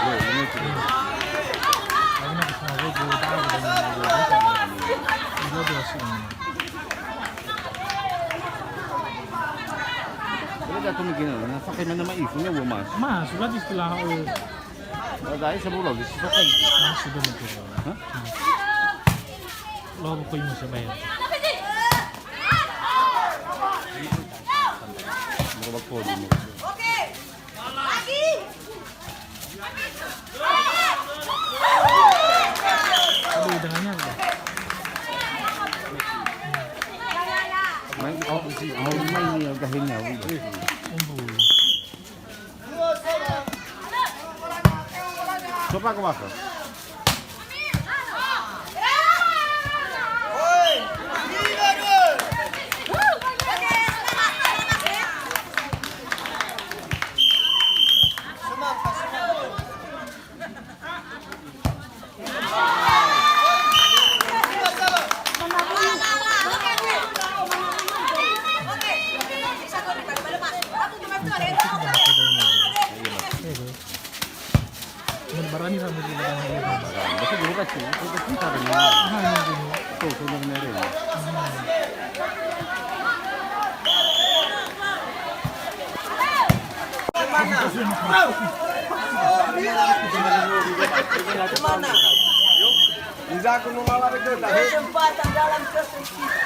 Lagi na gusto mo go tayo dan go sih. Talaga tumigil na. Nasakay man na mais niya, mas. Mas, sudah istilah Dahil sa bulaw, di sakay. Mas sudah magkiro. Ha? Logo ko yung sa bayan. Magpapod mo. Okay. Lagi. Aduh, dengannya apa? May may niya gahinga. Umbu. Sopa ko ba? Marami kami dito ng mga Basta dito kasi, ito kita rin na. Ito, tulong na rin. Mana? Bisa aku mengalami itu tadi. Kesempatan dalam kesucian.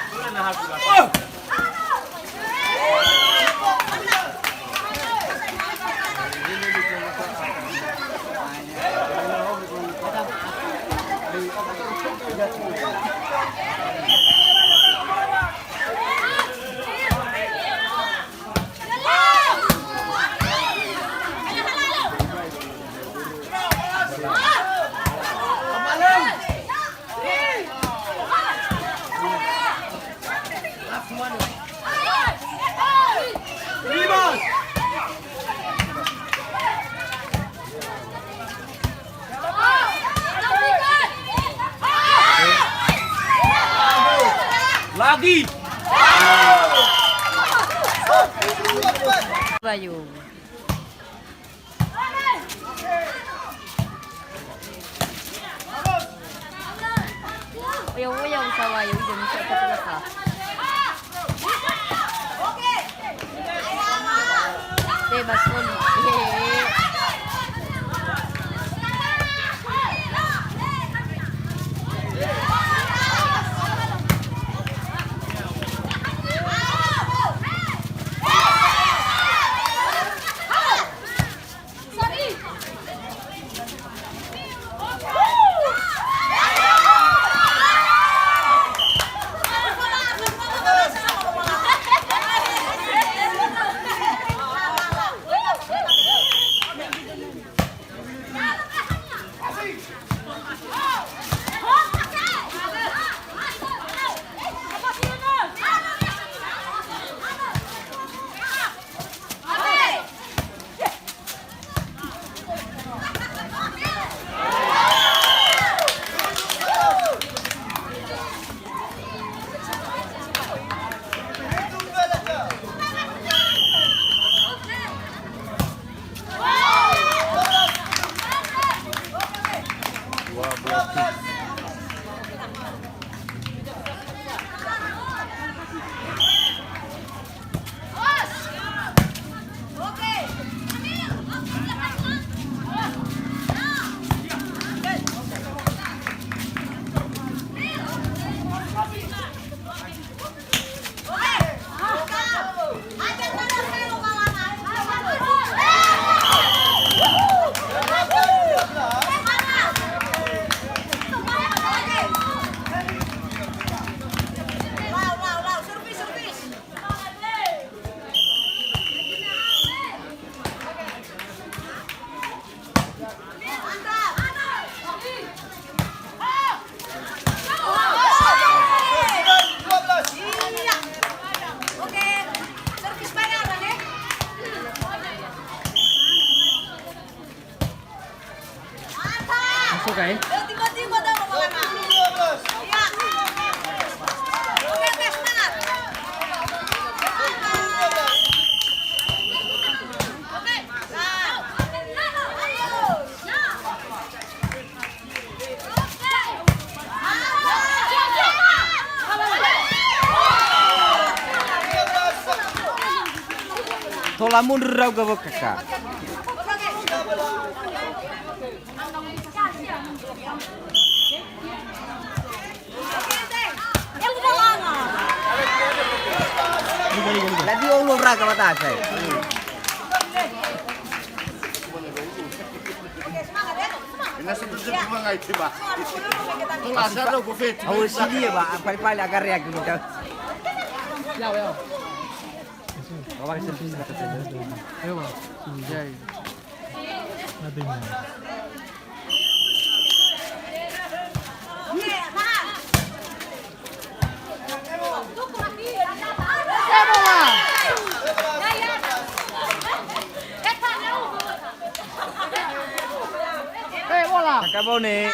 Lagi. Bayu. Uyang-uyang sa wayo dyan sa kapilaka. Bebas pun. Masuk eh? Tiba-tiba dah mau lama. Iya. Oke, tes semangat. Oke. Nah. Ayo. Bola mundur raw ga kakak. Lagi ulur ra ka mataas eh. Awal sini ya, Pak. Pali-pali agar ya gitu. Bawa ke sini. Ayo bang. Natin mo. Kakak mau nih.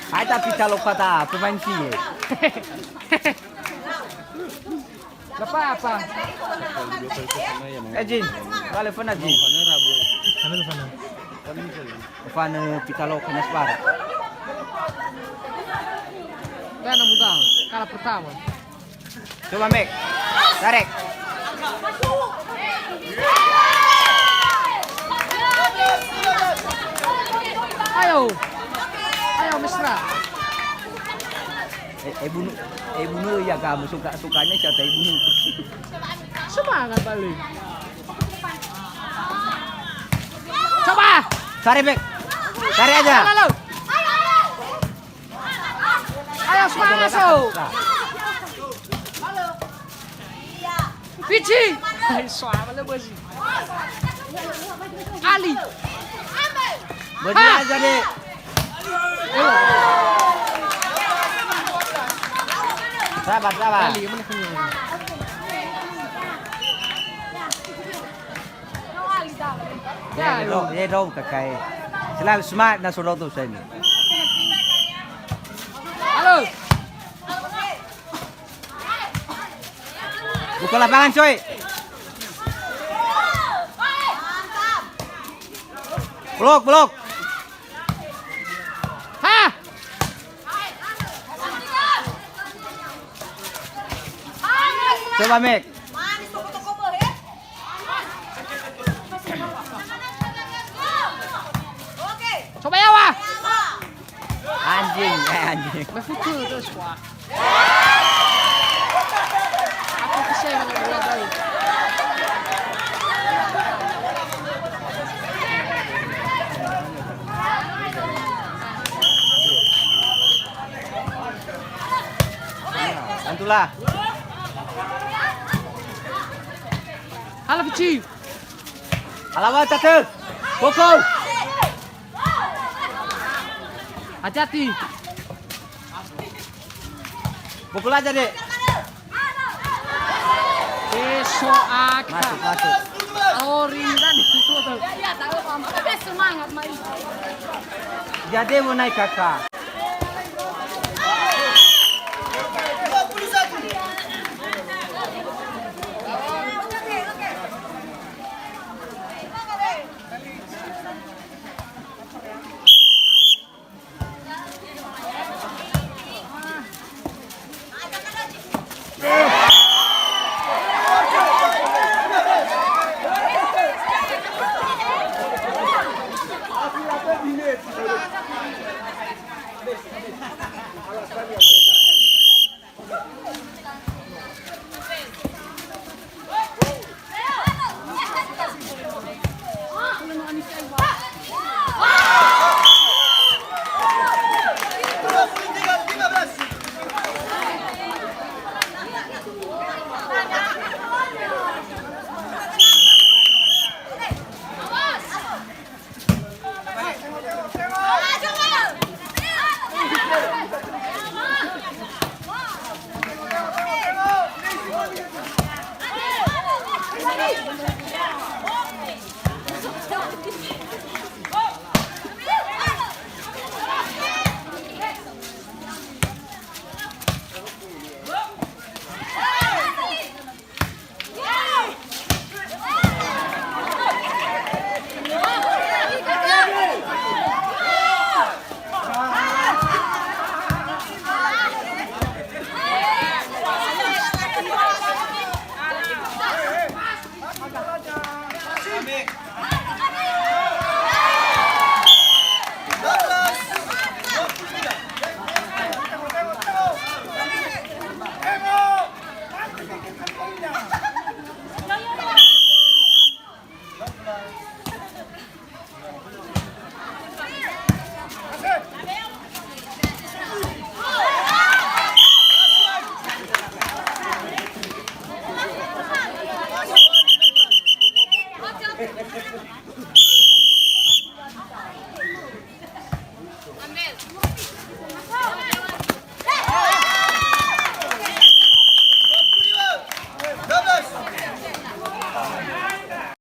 Hai tapi kalau kata pemain sih. Apa? Jin, vale fana Jin. Ano to fana? Fana pitalo kena spar. Gana mudah. Kalah pertama. Coba Mek. Tarik. Ayo mesra. Bunuh ya kamu sukanya siapa bunuh. Semangat balik. Coba. Tarik Mek. Tarik aja. Ayo semangat masuk. Pici. Suara le besi. Ali. Bagi aja deh. Sabar. Ali mana punya? Dia dong kakak. Selalu smart na suruh tuh saya ini. Halo. Buka lapangan coy. Blok. Hah? Coba Mek. Manis toko-toko boleh. Oke. Coba ya wah. Anjing. Betul terus wah. Aku bisa yang bola balik. Bantulah. Halo Pici. Alawan catet. Pukul. Hati-hati. Pukul aja deh. Besok akan. Masuk. Oh ringan itu tuh. Ya tahu paham. Tapi semangat main. Jadi mau naik kakak.